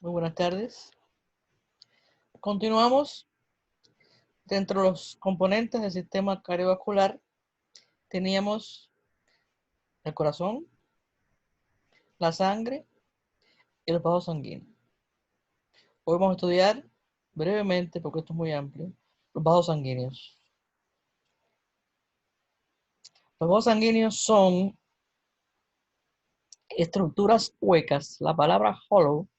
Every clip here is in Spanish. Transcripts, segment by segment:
Muy buenas tardes. Continuamos. Dentro de los componentes del sistema cardiovascular teníamos el corazón, la sangre y los vasos sanguíneos. Hoy vamos a estudiar brevemente, porque esto es muy amplio, los vasos sanguíneos. Los vasos sanguíneos son estructuras huecas. La palabra hollow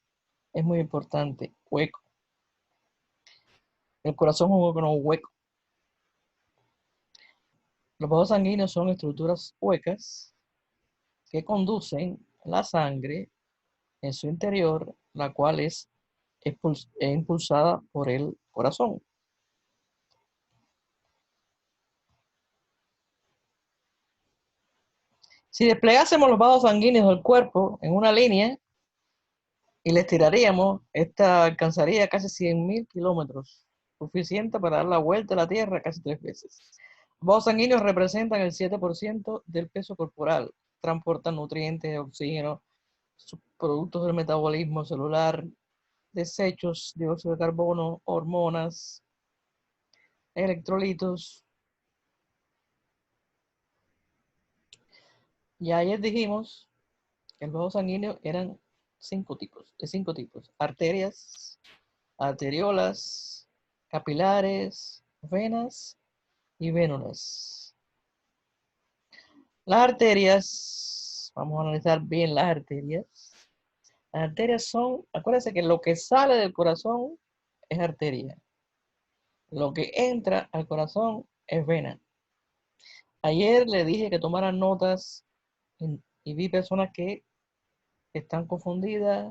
es muy importante, hueco. El corazón es un órgano hueco. Los vasos sanguíneos son estructuras huecas que conducen la sangre en su interior, la cual es impulsada por el corazón. Si desplegásemos los vasos sanguíneos del cuerpo en una línea y les tiraríamos, esta alcanzaría casi 100.000 kilómetros, suficiente para dar la vuelta a la Tierra casi 3 veces. Los vasos sanguíneos representan el 7% del peso corporal, transportan nutrientes, oxígeno, productos del metabolismo celular, desechos, dióxido de carbono, hormonas, electrolitos. Y ayer dijimos que los vasos sanguíneos eran de 5 tipos: arterias, arteriolas, capilares, venas y vénulas. Las arterias, vamos a analizar bien las arterias. Las arterias son, acuérdense que lo que sale del corazón es arteria. Lo que entra al corazón es vena. Ayer le dije que tomaran notas y vi personas que están confundidas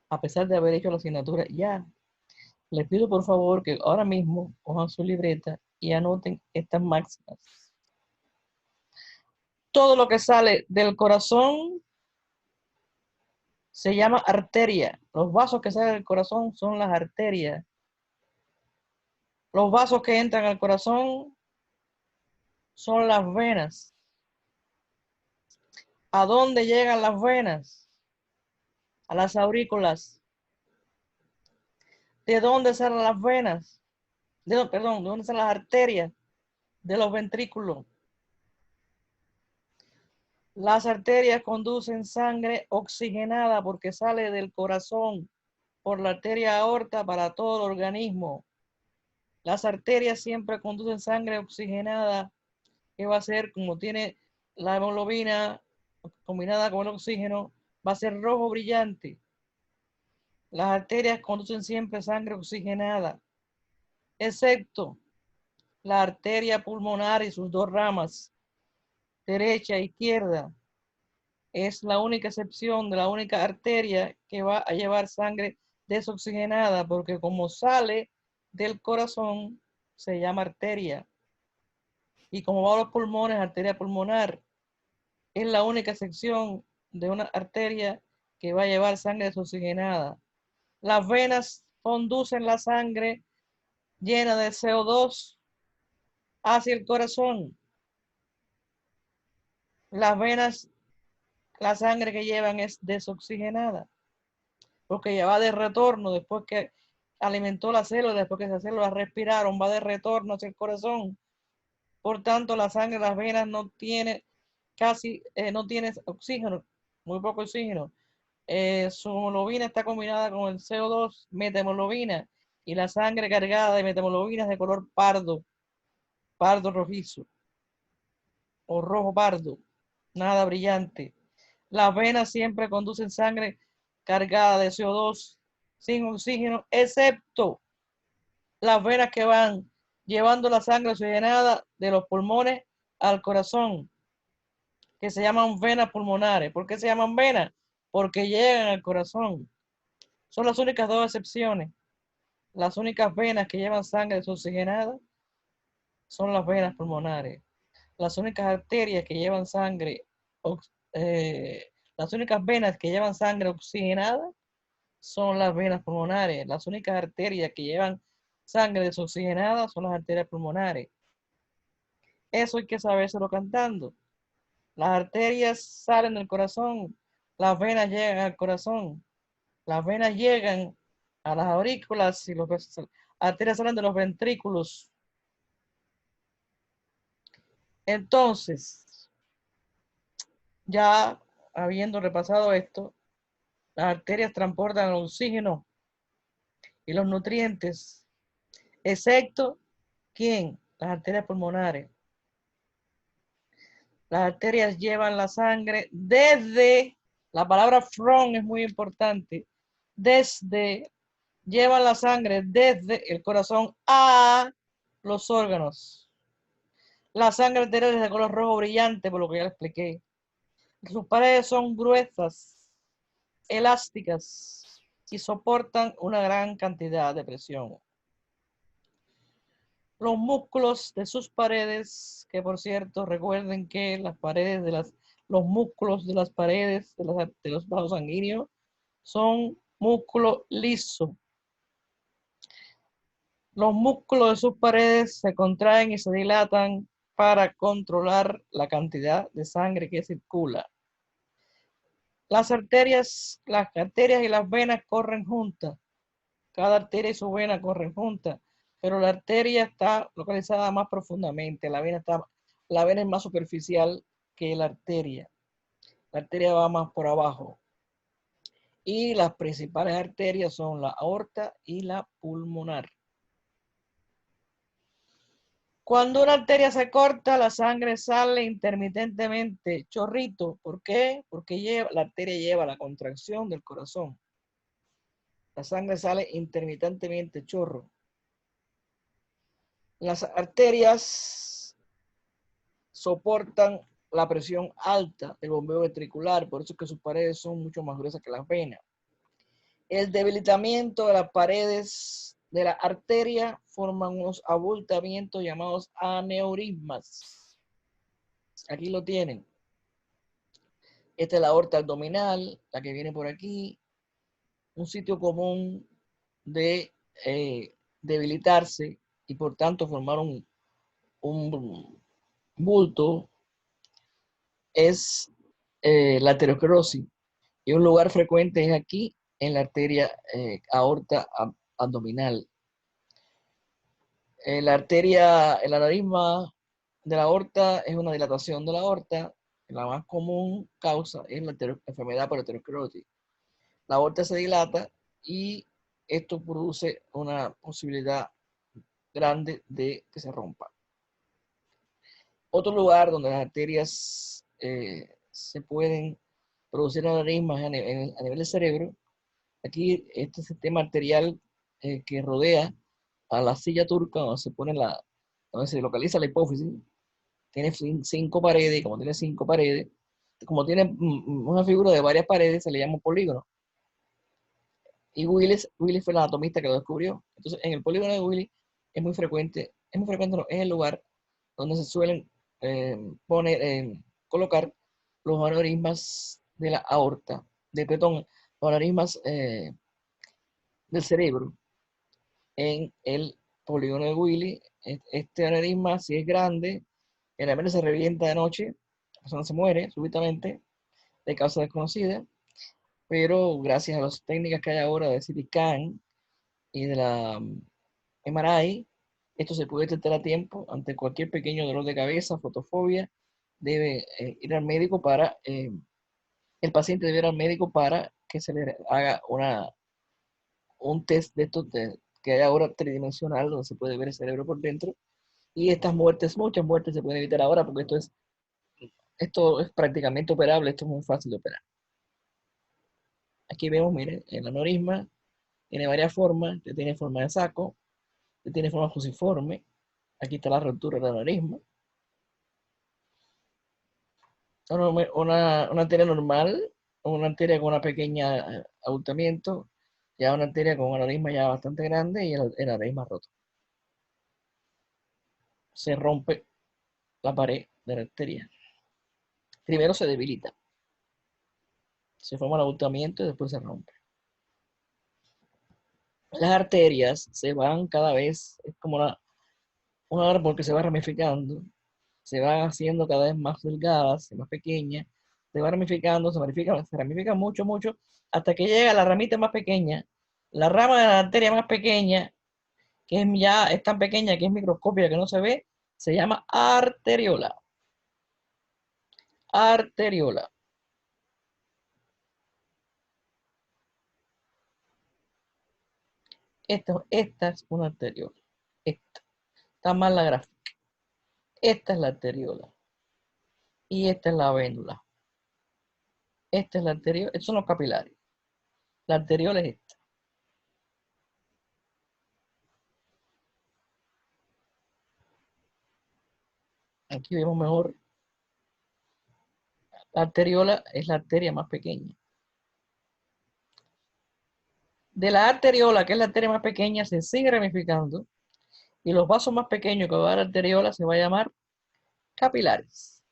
a pesar de haber hecho la asignatura ya. Les pido por favor que ahora mismo cojan su libreta y anoten estas máximas. Todo lo que sale del corazón se llama arteria. Los vasos que salen del corazón son las arterias. Los vasos que entran al corazón son las venas. ¿A dónde llegan las venas? A las aurículas. ¿De dónde salen las venas? ¿de dónde salen las arterias? De los ventrículos. Las arterias conducen sangre oxigenada porque sale del corazón por la arteria aorta para todo el organismo. Las arterias siempre conducen sangre oxigenada, que va a ser, como tiene la hemoglobina combinada con el oxígeno, va a ser rojo brillante. Las arterias conducen siempre sangre oxigenada, excepto la arteria pulmonar y sus dos ramas, derecha e izquierda. Es la única excepción de la única arteria que va a llevar sangre desoxigenada, porque como sale del corazón, se llama arteria. Y como va a los pulmones, arteria pulmonar. Es la única sección de una arteria que va a llevar sangre desoxigenada. Las venas conducen la sangre llena de CO2 hacia el corazón. Las venas, la sangre que llevan es desoxigenada, porque ya va de retorno después que alimentó la célula, después que esas células respiraron, va de retorno hacia el corazón. Por tanto, la sangre, las venas no tiene no tiene oxígeno, muy poco oxígeno. Su hemoglobina está combinada con el CO2, metahemoglobina, y la sangre cargada de metahemoglobina es de color pardo, pardo rojizo o rojo pardo, nada brillante. Las venas siempre conducen sangre cargada de CO2 sin oxígeno, excepto las venas que van llevando la sangre oxigenada de los pulmones al corazón, que se llaman venas pulmonares. ¿Por qué se llaman venas? Porque llegan al corazón. Son las únicas dos excepciones. Las únicas venas que llevan sangre desoxigenada son las venas pulmonares. Las únicas arterias que llevan sangre, las únicas venas que llevan sangre oxigenada son las venas pulmonares. Las únicas arterias que llevan sangre desoxigenada son las arterias pulmonares. Eso hay que sabérselo cantando. Las arterias salen del corazón, las venas llegan al corazón. Las venas llegan a las aurículas y las arterias salen de los ventrículos. Entonces, ya habiendo repasado esto, las arterias transportan el oxígeno y los nutrientes, excepto, ¿quién? Las arterias pulmonares. Las arterias llevan la sangre desde, la palabra from es muy importante, llevan la sangre desde el corazón a los órganos. La sangre arterial es de color rojo brillante, por lo que ya le expliqué. Sus paredes son gruesas, elásticas y soportan una gran cantidad de presión. Los músculos de sus paredes, que por cierto, recuerden que las paredes los músculos de las paredes de los vasos sanguíneos son músculo liso. Los músculos de sus paredes se contraen y se dilatan para controlar la cantidad de sangre que circula. Las arterias y las venas corren juntas. Cada arteria y su vena corren juntas, pero la arteria está localizada más profundamente. La vena es más superficial que la arteria. La arteria va más por abajo. Y las principales arterias son la aorta y la pulmonar. Cuando una arteria se corta, la sangre sale intermitentemente, chorrito. ¿Por qué? Porque la arteria lleva la contracción del corazón. La sangre sale intermitentemente, chorro. Las arterias soportan la presión alta del bombeo ventricular, por eso es que sus paredes son mucho más gruesas que las venas. El debilitamiento de las paredes de la arteria forman unos abultamientos llamados aneurismas. Aquí lo tienen. Esta es la aorta abdominal, la que viene por aquí. Un sitio común de debilitarse y por tanto formar un bulto es la aterosclerosis. Y un lugar frecuente es aquí, en la arteria aorta abdominal. La arteria, el aneurisma de la aorta es una dilatación de la aorta. La más común causa es la enfermedad por aterosclerosis. La aorta se dilata y esto produce una posibilidad grande de que se rompa. Otro lugar donde las arterias se pueden producir aneurismas a nivel del cerebro, aquí este sistema arterial que rodea a la silla turca donde se localiza la hipófisis, tiene 5 paredes, y como tiene 5 paredes, como tiene una figura de varias paredes, se le llama polígono. Y Willis fue el anatomista que lo descubrió. Entonces, en el polígono de Willis es muy frecuente no, es el lugar donde se suelen colocar los aneurismas de la aorta, los aneurismas del cerebro en el polígono de Willis. Este aneurisma, si es grande, generalmente se revienta de noche, la persona se muere súbitamente de causa desconocida, pero gracias a las técnicas que hay ahora de CT scan y de la MRI, esto se puede detectar a tiempo. Ante cualquier pequeño dolor de cabeza, fotofobia, debe ir al médico el paciente debe ir al médico para que se le haga un test de estos que hay ahora tridimensional, donde se puede ver el cerebro por dentro. Y muchas muertes se pueden evitar ahora, porque esto es prácticamente operable, esto es muy fácil de operar. Aquí vemos, miren, el aneurisma tiene varias formas, tiene forma de saco, tiene forma fusiforme. Aquí está la ruptura del aneurisma. Una arteria normal, una arteria con una pequeña abultamiento, ya una arteria con un aneurisma ya bastante grande y el aneurisma roto. Se rompe la pared de la arteria. Primero se debilita, se forma el abultamiento y después se rompe. Las arterias se van cada vez, es como un árbol que se va ramificando, se van haciendo cada vez más delgadas, más pequeñas, se va ramificando, se ramifica mucho, mucho, hasta que llega a la ramita más pequeña, la rama de la arteria más pequeña, que ya es tan pequeña que es microscópica, que no se ve, se llama arteriola. Arteriola. Esta es una arteriola. Esta. Está mal la gráfica. Esta es la arteriola. Y esta es la vénula. Esta es la arteriola. Estos son los capilares. La arteriola es esta. Aquí vemos mejor. La arteriola es la arteria más pequeña. De la arteriola, que es la arteria más pequeña, se sigue ramificando. Y los vasos más pequeños que va a dar la arteriola se va a llamar capilares.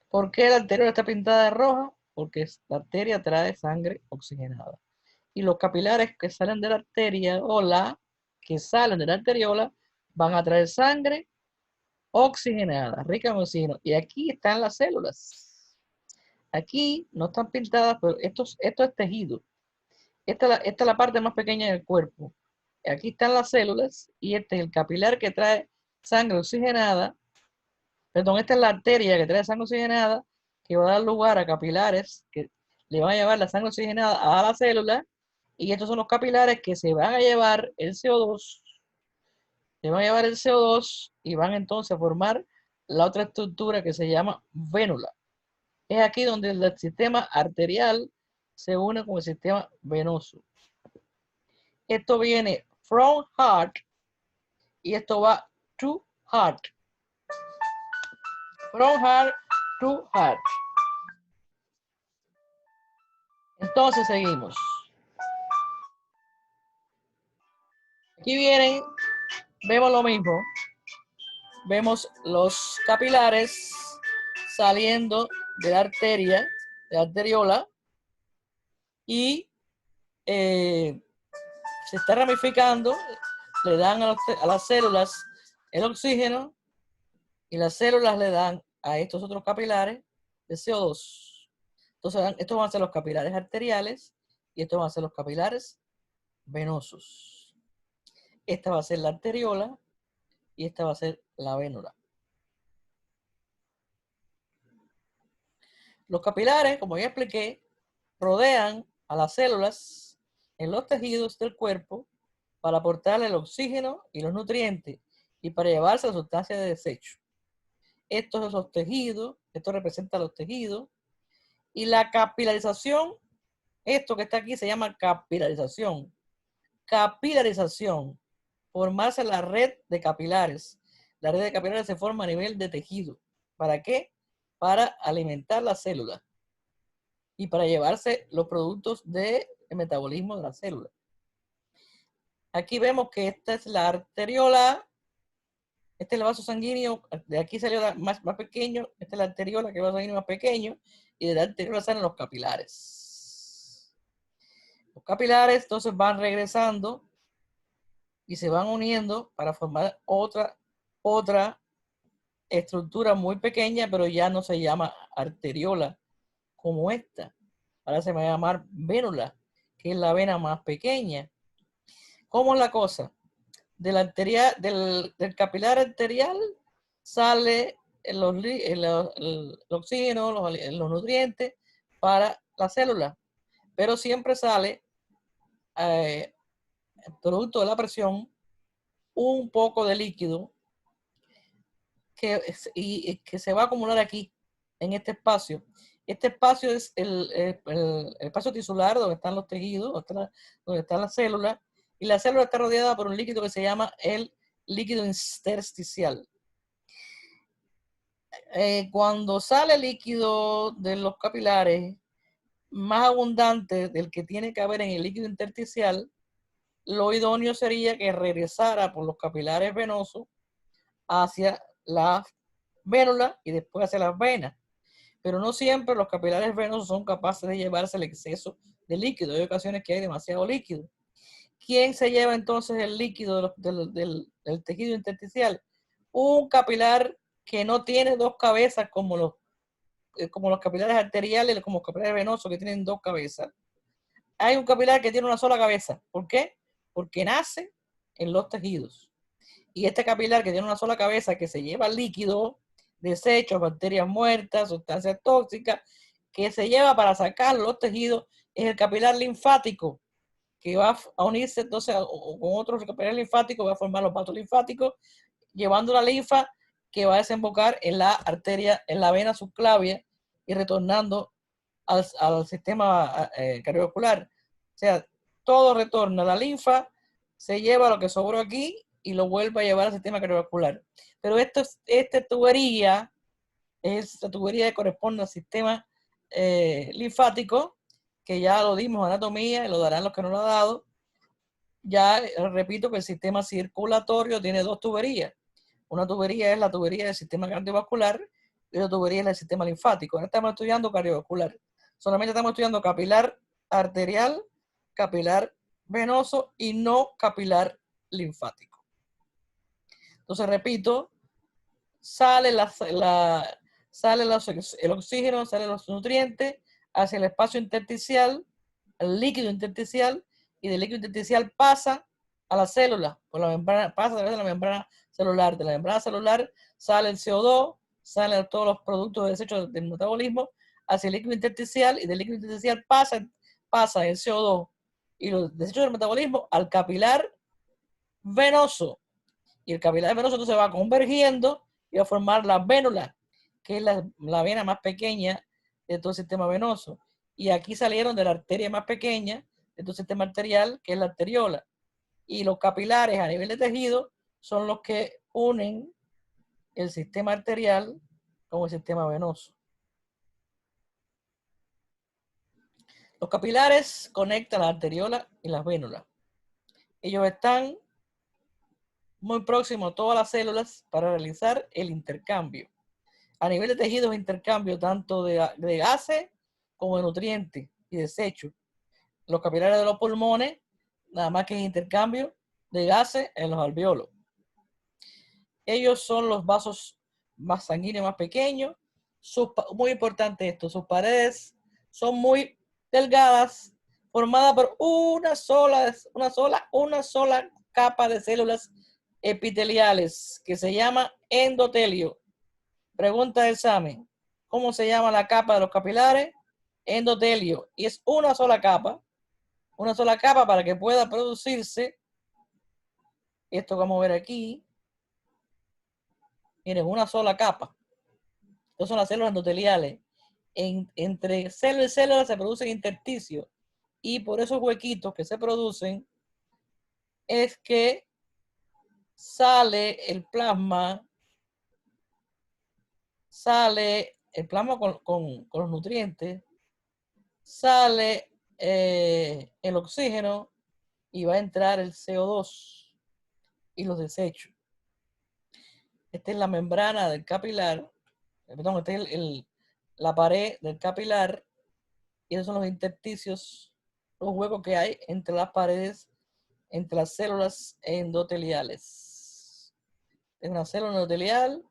¿Por qué la arteriola está pintada de roja? Porque la arteria trae sangre oxigenada. Y los capilares que salen de la arteria o la que salen de la arteriola van a traer sangre oxigenada, rica en oxígeno. Y aquí están las células. Aquí no están pintadas, pero esto es tejido. Esta es la parte más pequeña del cuerpo. Aquí están las células y este es el capilar que trae sangre oxigenada. Perdón, esta es la arteria que trae sangre oxigenada, que va a dar lugar a capilares que le van a llevar la sangre oxigenada a la célula. Y estos son los capilares que se van a llevar el CO2. Se van a llevar el CO2 y van entonces a formar la otra estructura que se llama vénula. Es aquí donde el sistema arterial se une con el sistema venoso. Esto viene from heart y esto va to heart. From heart to heart. Entonces seguimos. Aquí vienen, vemos lo mismo. Vemos los capilares saliendo de la arteria, de la arteriola, y se está ramificando, le dan a las células el oxígeno y las células le dan a estos otros capilares el CO2. Entonces, estos van a ser los capilares arteriales y estos van a ser los capilares venosos. Esta va a ser la arteriola y esta va a ser la vénula. Los capilares, como ya expliqué, rodean a las células en los tejidos del cuerpo para aportarle el oxígeno y los nutrientes y para llevarse la sustancia de desecho. Estos son los tejidos, esto representa los tejidos. Y la capilarización, esto que está aquí se llama capilarización. Capilarización, formarse la red de capilares. La red de capilares se forma a nivel de tejido. ¿Para qué? Para alimentar las células y para llevarse los productos del metabolismo de la célula. Aquí vemos que esta es la arteriola, este es el vaso sanguíneo, de aquí salió más pequeño, esta es la arteriola, que es el vaso sanguíneo más pequeño, y de la arteriola salen los capilares. Los capilares entonces van regresando y se van uniendo para formar otra estructura muy pequeña, pero ya no se llama arteriola como esta. Ahora se va a llamar vénula, que es la vena más pequeña. ¿Cómo es la cosa? Del capilar arterial sale el oxígeno, los nutrientes para la célula, pero siempre sale, producto de la presión, un poco de líquido que se va a acumular aquí, en este espacio. Este espacio es el espacio tisular, donde están los tejidos, donde están las células, y la célula está rodeada por un líquido que se llama el líquido intersticial. Cuando sale líquido de los capilares, más abundante del que tiene que haber en el líquido intersticial, lo idóneo sería que regresara por los capilares venosos hacia la vénula y después hacia las venas. Pero no siempre los capilares venosos son capaces de llevarse el exceso de líquido. Hay ocasiones que hay demasiado líquido. ¿Quién se lleva entonces el líquido del tejido intersticial? Un capilar que no tiene dos cabezas como los capilares arteriales, como los capilares venosos que tienen dos cabezas. Hay un capilar que tiene una sola cabeza. ¿Por qué? Porque nace en los tejidos. Y este capilar que tiene una sola cabeza, que se lleva líquido, desechos, bacterias muertas, sustancias tóxicas, que se lleva para sacar los tejidos, es el capilar linfático, que va a unirse entonces con otros capilares linfáticos, va a formar los vasos linfáticos, llevando la linfa que va a desembocar en la arteria, en la vena subclavia y retornando al sistema cardiovascular. O sea, todo retorna. La linfa se lleva lo que sobró aquí y lo vuelve a llevar al sistema cardiovascular. Pero esta tubería que corresponde al sistema linfático, que ya lo dimos en anatomía, y lo darán los que no lo han dado. Ya repito que el sistema circulatorio tiene dos tuberías. Una tubería es la tubería del sistema cardiovascular y otra tubería es el sistema linfático. Ahora estamos estudiando cardiovascular. Solamente estamos estudiando capilar arterial, capilar venoso y no capilar linfático. Entonces, repito, sale el oxígeno, salen los nutrientes hacia el espacio intersticial, el líquido intersticial, y del líquido intersticial pasa a la célula, por la membrana, pasa a través de la membrana celular. De la membrana celular sale el CO2, salen todos los productos de desecho del metabolismo hacia el líquido intersticial, y del líquido intersticial pasa el CO2 y los desechos del metabolismo al capilar venoso. Y el capilar venoso entonces va convergiendo y va a formar la vénula, que es la vena más pequeña de todo el sistema venoso. Y aquí salieron de la arteria más pequeña de todo el sistema arterial, que es la arteriola. Y los capilares a nivel de tejido son los que unen el sistema arterial con el sistema venoso. Los capilares conectan la arteriola y las vénulas. Ellos están muy próximos a todas las células para realizar el intercambio. A nivel de tejidos, intercambio tanto de gases como de nutrientes y desechos. Los capilares de los pulmones, nada más que es intercambio de gases en los alveolos. Ellos son los vasos más sanguíneos, más pequeños. Muy importante esto, sus paredes son muy delgadas, formadas por una sola capa de células epiteliales que se llama endotelio. Pregunta de examen: ¿cómo se llama la capa de los capilares? Endotelio. Y es una sola capa para que pueda producirse esto que vamos a ver aquí. Miren, una sola capa. Estas son las células endoteliales. Entre célula y célula se producen intersticios, y por esos huequitos que se producen es que sale el plasma con los nutrientes, sale el oxígeno y va a entrar el CO2 y los desechos. Esta es la membrana del capilar, perdón, esta es la pared del capilar, y esos son los intersticios, los huecos que hay entre las paredes, entre las células endoteliales. Es una célula endotelial,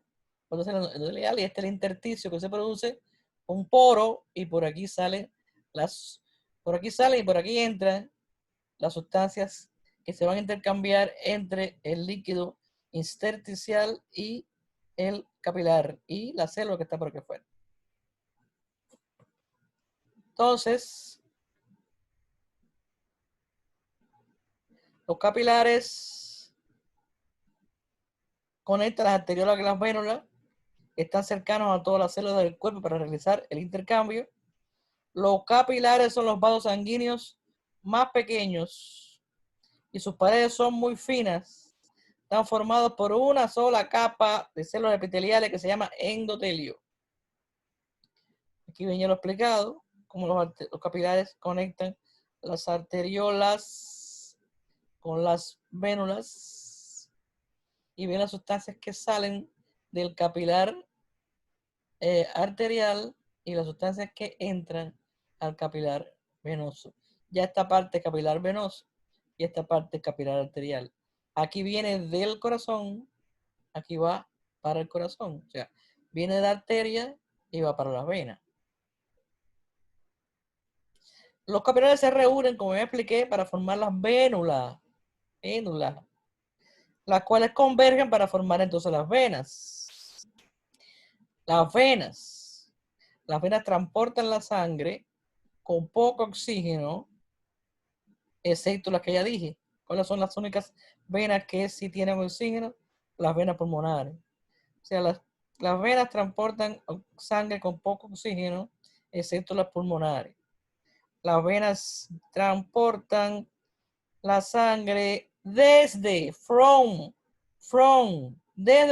otra célula endotelial, y este es el intersticio que se produce, un poro, y por aquí salen y por aquí entran las sustancias que se van a intercambiar entre el líquido intersticial y el capilar y la célula que está por aquí afuera. Entonces, los capilares conectan las arteriolas con las vénulas, están cercanos a todas las células del cuerpo para realizar el intercambio. Los capilares son los vasos sanguíneos más pequeños y sus paredes son muy finas. Están formados por una sola capa de células epiteliales que se llama endotelio. Aquí venía lo explicado, cómo los capilares conectan las arteriolas con las vénulas, y ven las sustancias que salen del capilar arterial y las sustancias que entran al capilar venoso. Ya esta parte capilar venoso y esta parte capilar arterial. Aquí viene del corazón, aquí va para el corazón. O sea, viene de la arteria y va para las venas. Los capilares se reúnen, como ya expliqué, para formar las vénulas, las cuales convergen para formar entonces las venas. Las venas transportan la sangre con poco oxígeno, excepto las que ya dije. ¿Cuáles son las únicas venas que sí tienen oxígeno? Las venas pulmonares. O sea, las venas transportan sangre con poco oxígeno, excepto las pulmonares. Las venas transportan la sangre desde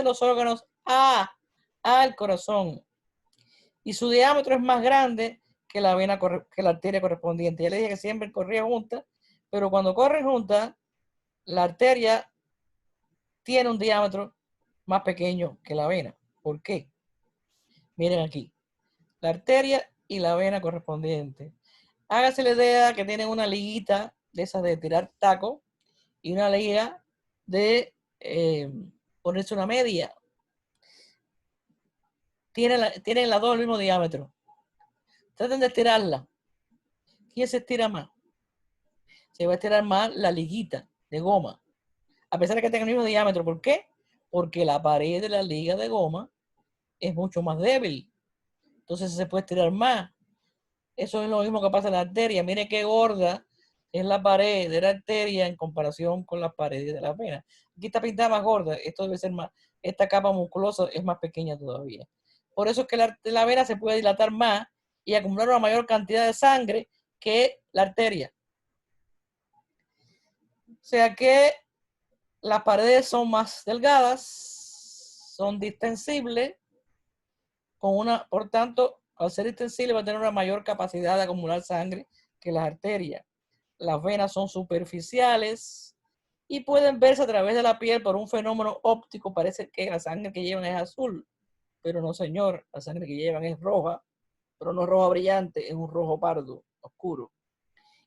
los órganos al corazón. Y su diámetro es más grande que la arteria correspondiente. Ya le dije que siempre corría juntas, pero cuando corren juntas, la arteria tiene un diámetro más pequeño que la vena. ¿Por qué? Miren aquí, la arteria y la vena correspondiente. Hágase la idea que tienen una liguita de esas de tirar taco y una liga de ponerse una media. Tienen las dos el mismo diámetro. Traten de estirarla. ¿Quién se estira más? Se va a estirar más la liguita de goma, a pesar de que tenga el mismo diámetro. ¿Por qué? Porque la pared de la liga de goma es mucho más débil. Entonces se puede estirar más. Eso es lo mismo que pasa en la arteria. Mire qué gorda es la pared de la arteria en comparación con las paredes de la vena. Aquí está pintada más gorda. Esto debe ser más. Esta capa musculosa es más pequeña todavía. Por eso es que la vena se puede dilatar más y acumular una mayor cantidad de sangre que la arteria. O sea que las paredes son más delgadas, son distensibles, por tanto, al ser distensible va a tener una mayor capacidad de acumular sangre que las arterias. Las venas son superficiales y pueden verse a través de la piel por un fenómeno óptico. Parece que la sangre que llevan es azul, pero no, señor, la sangre que llevan es roja, pero no es roja brillante, es un rojo pardo oscuro.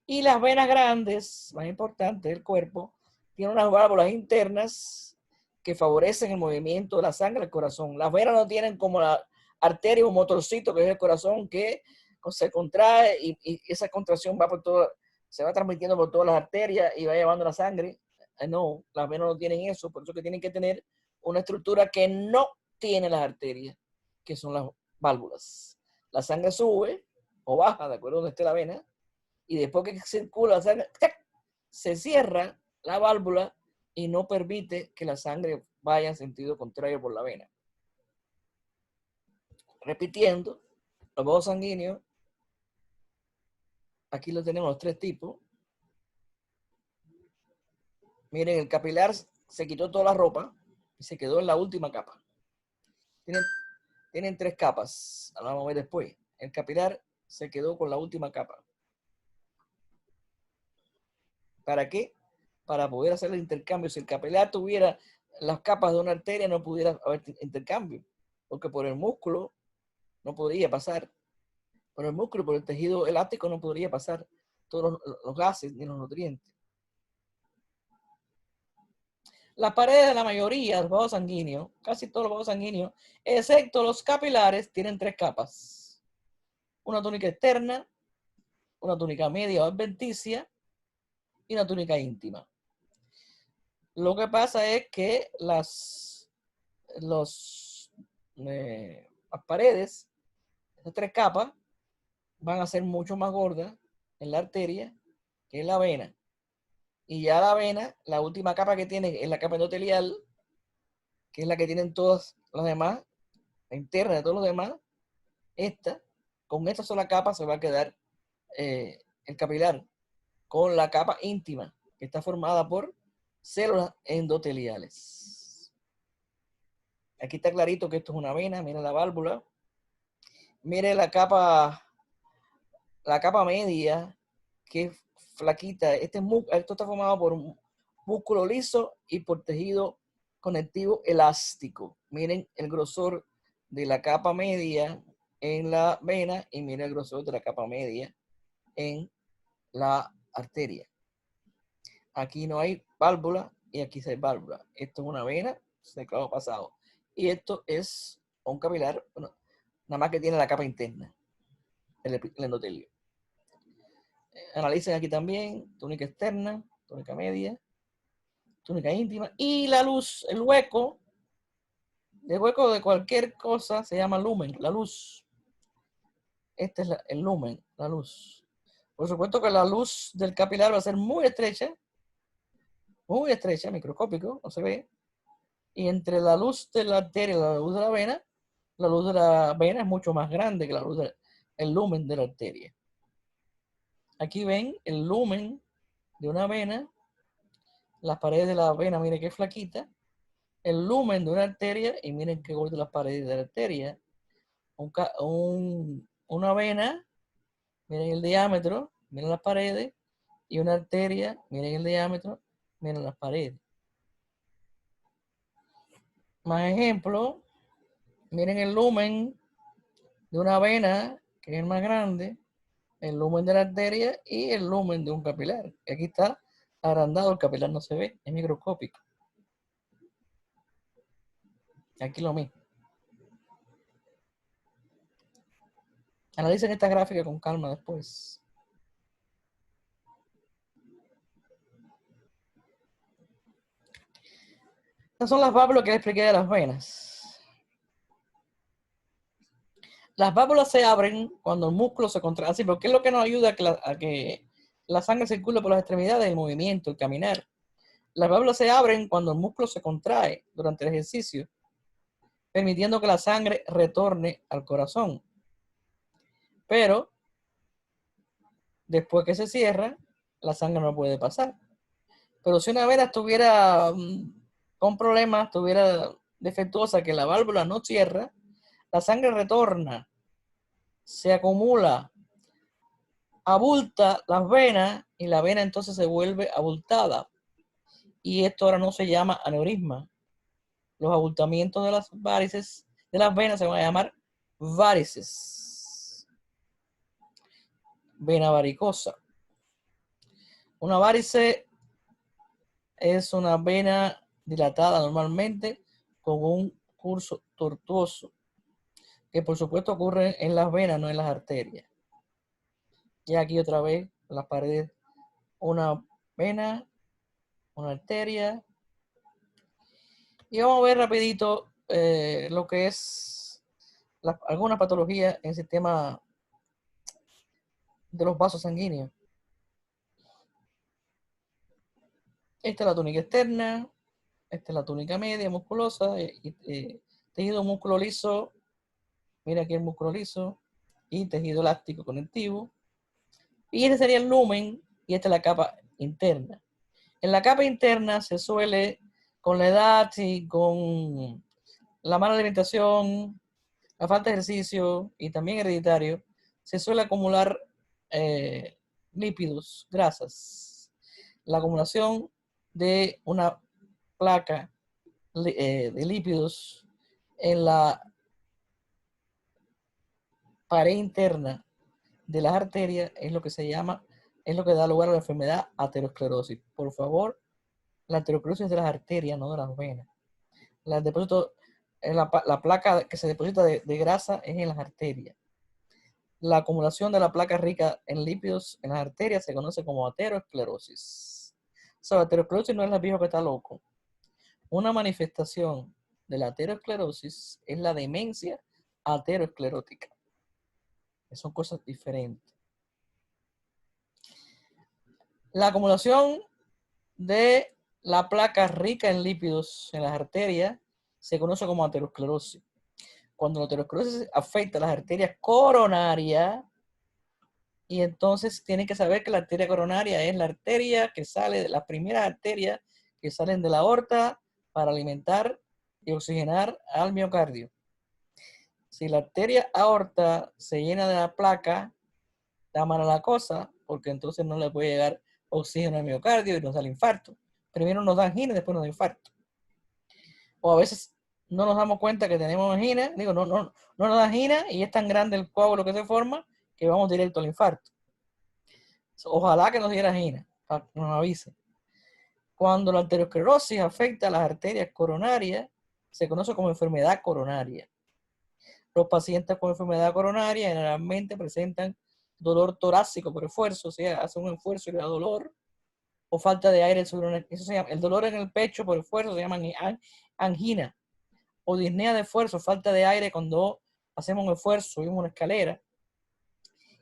Y las venas grandes, más importantes del cuerpo, tienen unas válvulas internas que favorecen el movimiento de la sangre al corazón. Las venas no tienen como la arteria o motorcito, que es el corazón, que se contrae y esa contracción va por todo, se va transmitiendo por todas las arterias y va llevando la sangre. No, las venas no tienen eso, por eso que tienen que tener una estructura que no tiene las arterias, que son las válvulas. La sangre sube o baja, de acuerdo a donde esté la vena, y después que circula la sangre, se cierra la válvula y no permite que la sangre vaya en sentido contrario por la vena. Repitiendo, los vasos sanguíneos, aquí lo tenemos los tres tipos. Miren, el capilar se quitó toda la ropa y se quedó en la última capa. Tienen tres capas, ahora vamos a ver después. El capilar se quedó con la última capa. ¿Para qué? Para poder hacer el intercambio. Si el capilar tuviera las capas de una arteria, no pudiera haber intercambio, porque por el músculo no podría pasar. Por el músculo, por el tejido elástico no podría pasar todos los gases ni los nutrientes. Las paredes de la mayoría de los vasos sanguíneos, casi todos los vasos sanguíneos, excepto los capilares, tienen tres capas. Una túnica externa, una túnica media o adventicia y una túnica íntima. Lo que pasa es que las paredes, esas tres capas, van a ser mucho más gordas en la arteria que en la vena. Y ya la vena, la última capa que tiene es la capa endotelial, que es la que tienen todas las demás, la interna de todos los demás. Con esta sola capa se va a quedar el capilar, con la capa íntima, que está formada por células endoteliales. Aquí está clarito que esto es una vena, mira la válvula. Mire la capa media, que es flaquita. Esto está formado por un músculo liso y por tejido conectivo elástico. Miren el grosor de la capa media en la vena y miren el grosor de la capa media en la arteria. Aquí no hay válvula y aquí sí hay válvula. Esto es una vena, se acabó pasado. Y esto es un capilar, bueno, nada más que tiene la capa interna, el endotelio. Analicen aquí también túnica externa, túnica media, túnica íntima y la luz, el hueco de cualquier cosa se llama lumen, la luz. Este es el lumen, la luz. Por supuesto que la luz del capilar va a ser muy estrecha, microscópico, no se ve. Y entre la luz de la arteria y la luz de la luz de la vena es mucho más grande que el lumen de la arteria. Aquí ven el lumen de una vena, las paredes de la vena, miren qué flaquita, el lumen de una arteria y miren qué gordas las paredes de la arteria. Una vena, miren el diámetro, miren las paredes, y una arteria, miren el diámetro, miren las paredes. Más ejemplo, miren el lumen de una vena, que es el más grande, el lumen de la arteria y el lumen de un capilar. Aquí está agrandado, el capilar no se ve, es microscópico. Aquí lo mismo. Analicen esta gráfica con calma después. Estas son las válvulas que les expliqué de las venas. Las válvulas se abren cuando el músculo se contrae. Así, porque es lo que nos ayuda a que la sangre circule por las extremidades, el movimiento, el caminar. Las válvulas se abren cuando el músculo se contrae durante el ejercicio, permitiendo que la sangre retorne al corazón. Pero después que se cierra, la sangre no puede pasar. Pero si una vena estuviera con problemas, estuviera defectuosa, que la válvula no cierra, la sangre retorna, se acumula, abulta las venas y la vena entonces se vuelve abultada. Y esto ahora no se llama aneurisma. Los abultamientos de las varices, de las venas, se van a llamar varices. Vena varicosa. Una varice es una vena dilatada normalmente con un curso tortuoso, que por supuesto ocurre en las venas, no en las arterias. Y aquí otra vez las paredes, una vena, una arteria. Y vamos a ver rapidito lo que es algunas patologías en el sistema de los vasos sanguíneos. Esta es la túnica externa, esta es la túnica media musculosa, tejido músculo liso, mira aquí el músculo liso, y tejido elástico conectivo. Y este sería el lumen, y esta es la capa interna. En la capa interna se suele, con la edad y con la mala alimentación, la falta de ejercicio y también hereditario, se suele acumular lípidos, grasas. La acumulación de una placa de lípidos en la pared interna de las arterias es lo que se llama, es lo que da lugar a la enfermedad aterosclerosis. Por favor, la aterosclerosis es de las arterias, no de las venas. La placa que se deposita de grasa es en las arterias. La acumulación de la placa rica en lípidos en las arterias se conoce como aterosclerosis. O sea, la aterosclerosis no es el viejo que está loco. Una manifestación de la aterosclerosis es la demencia aterosclerótica. Son cosas diferentes. La acumulación de la placa rica en lípidos en las arterias se conoce como aterosclerosis. Cuando la aterosclerosis afecta a las arterias coronarias, y entonces tienen que saber que la arteria coronaria es la arteria que sale de las primeras arterias que salen de la aorta para alimentar y oxigenar al miocardio. Si la arteria aorta se llena de la placa, da mala la cosa, porque entonces no le puede llegar oxígeno al miocardio y nos da el infarto. Primero nos da angina y después nos da infarto. O a veces no nos damos cuenta que tenemos angina, no nos da angina y es tan grande el coágulo que se forma que vamos directo al infarto. Ojalá que nos diera angina, para que nos avise. Cuando la aterosclerosis afecta a las arterias coronarias, se conoce como enfermedad coronaria. Los pacientes con enfermedad coronaria generalmente presentan dolor torácico por esfuerzo, o sea, hacen un esfuerzo y le da dolor, o falta de aire sobre eso se llama, el dolor en el pecho por esfuerzo se llama angina, o disnea de esfuerzo, falta de aire cuando hacemos un esfuerzo, subimos una escalera.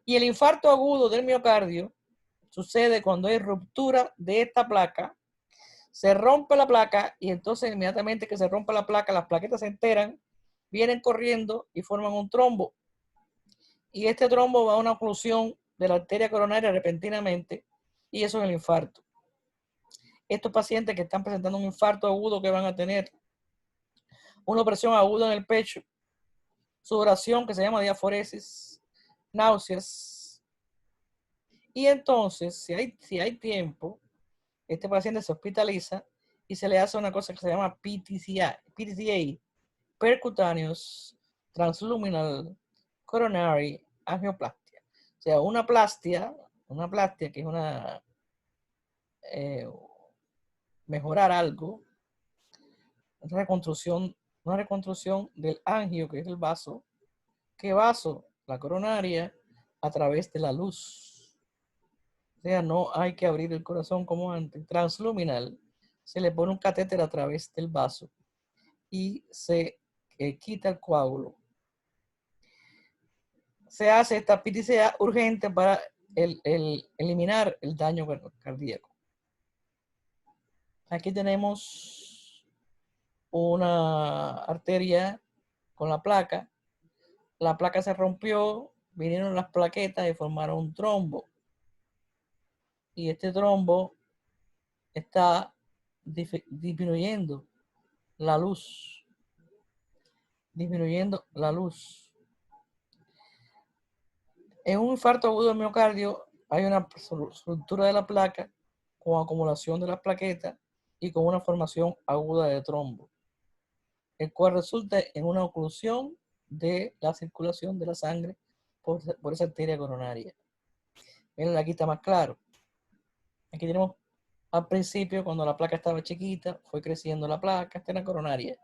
Y el infarto agudo del miocardio sucede cuando hay ruptura de esta placa, se rompe la placa y entonces inmediatamente que se rompe la placa, las plaquetas se enteran, vienen corriendo y forman un trombo. Y este trombo va a una oclusión de la arteria coronaria repentinamente y eso es el infarto. Estos pacientes que están presentando un infarto agudo, que van a tener una opresión aguda en el pecho, sudoración que se llama diaforesis, náuseas. Y entonces, si hay tiempo, este paciente se hospitaliza y se le hace una cosa que se llama PTCA, Percutaneous Transluminal Coronary Angioplastia. O sea, una plastia que es una mejorar algo, una reconstrucción del angio, que es el vaso. ¿Qué vaso? La coronaria, a través de la luz. O sea, no hay que abrir el corazón como antes. Transluminal, se le pone un catéter a través del vaso y se quita el coágulo. Se hace esta PTCA urgente para eliminar el daño cardíaco. Aquí tenemos una arteria con la placa. La placa se rompió, vinieron las plaquetas y formaron un trombo. Y este trombo está disminuyendo la luz. Disminuyendo la luz. En un infarto agudo del miocardio hay una ruptura de la placa con acumulación de las plaquetas y con una formación aguda de trombo, el cual resulta en una oclusión de la circulación de la sangre por esa arteria coronaria. Miren, aquí está más claro. Aquí tenemos al principio, cuando la placa estaba chiquita, fue creciendo la placa, esta es la coronaria.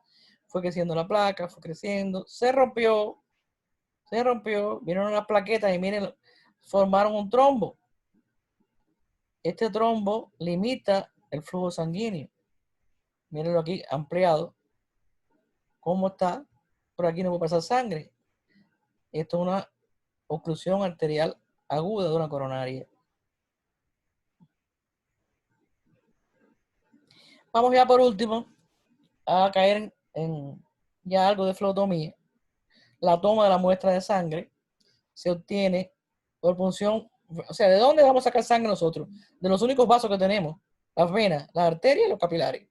Fue creciendo la placa, fue creciendo, se rompió, vinieron las plaquetas y miren, formaron un trombo. Este trombo limita el flujo sanguíneo. Mírenlo aquí ampliado. ¿Cómo está? Por aquí no puede pasar sangre. Esto es una oclusión arterial aguda de una coronaria. Vamos ya por último a caer en ya algo de fleotomía. La toma de la muestra de sangre se obtiene por punción, o sea, ¿de dónde vamos a sacar sangre nosotros? De los únicos vasos que tenemos, las venas, las arterias y los capilares.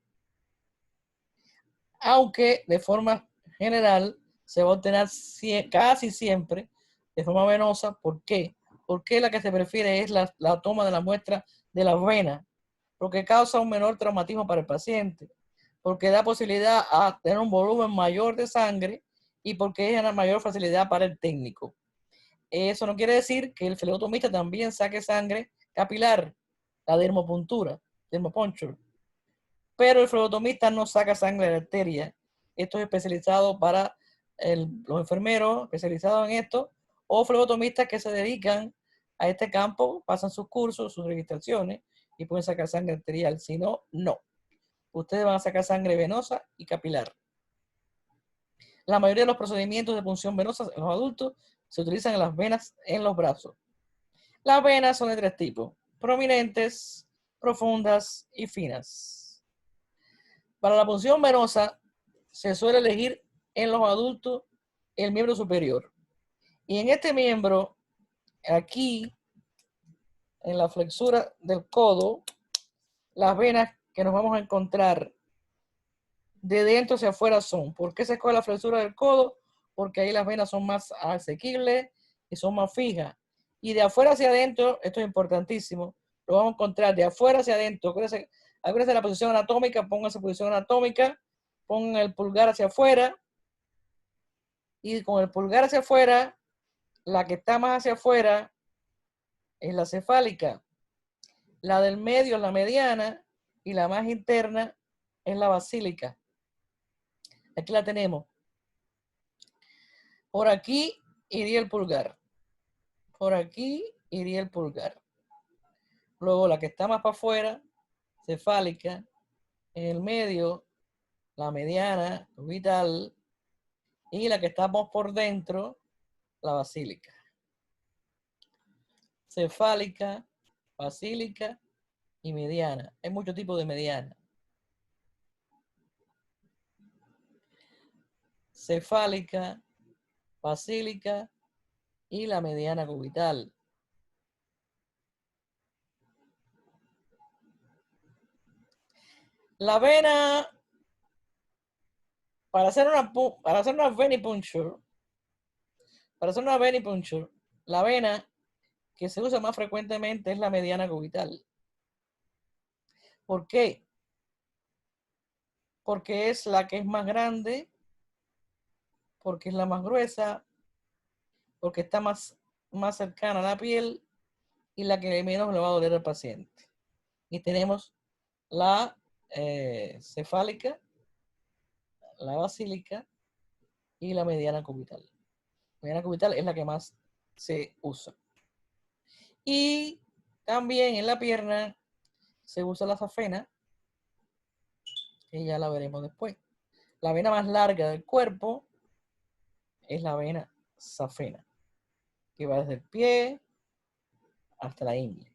Aunque de forma general se va a obtener casi siempre de forma venosa. ¿Por qué? Porque la que se prefiere es la toma de la muestra de las venas, porque causa un menor traumatismo para el paciente, porque da posibilidad a tener un volumen mayor de sangre y porque es una mayor facilidad para el técnico. Eso no quiere decir que el flebotomista también saque sangre capilar, la dermopuntura, dermopuncture. Pero el flebotomista no saca sangre de la arteria. Esto es especializado para los enfermeros especializados en esto o flebotomistas que se dedican a este campo, pasan sus cursos, sus registraciones y pueden sacar sangre arterial. Si no, no. Ustedes van a sacar sangre venosa y capilar. La mayoría de los procedimientos de punción venosa en los adultos se utilizan en las venas en los brazos. Las venas son de tres tipos: prominentes, profundas y finas. Para la punción venosa se suele elegir en los adultos el miembro superior. Y en este miembro, aquí, en la flexura del codo, las venas que nos vamos a encontrar de dentro hacia afuera son. ¿Por qué se escoge la flexura del codo? Porque ahí las venas son más asequibles y son más fijas. Y de afuera hacia adentro, esto es importantísimo, lo vamos a encontrar de afuera hacia adentro. Acuérdense de la posición anatómica, pónganse posición anatómica, pongan el pulgar hacia afuera y con el pulgar hacia afuera, la que está más hacia afuera es la cefálica, la del medio es la mediana y la más interna es la basílica. Aquí la tenemos. Por aquí iría el pulgar. Por aquí iría el pulgar. Luego la que está más para afuera, cefálica. En el medio, la mediana, cubital. Y la que estamos por dentro, la basílica. Cefálica, basílica y mediana. Hay muchos tipos de mediana. Cefálica, basílica y la mediana cubital. La vena, para hacer una venipuncture, la vena que se usa más frecuentemente es la mediana cubital. ¿Por qué? Porque es la que es más grande, porque es la más gruesa, porque está más cercana a la piel y la que menos le va a doler al paciente. Y tenemos la cefálica, la basílica y la mediana cubital. La mediana cubital es la que más se usa. Y también en la pierna se usa la safena, que ya la veremos después. La vena más larga del cuerpo es la vena safena, que va desde el pie hasta la ingle.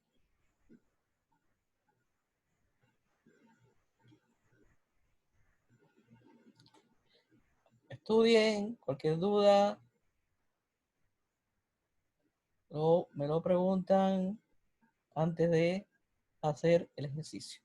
Estudien, cualquier duda, me lo preguntan antes de hacer el ejercicio.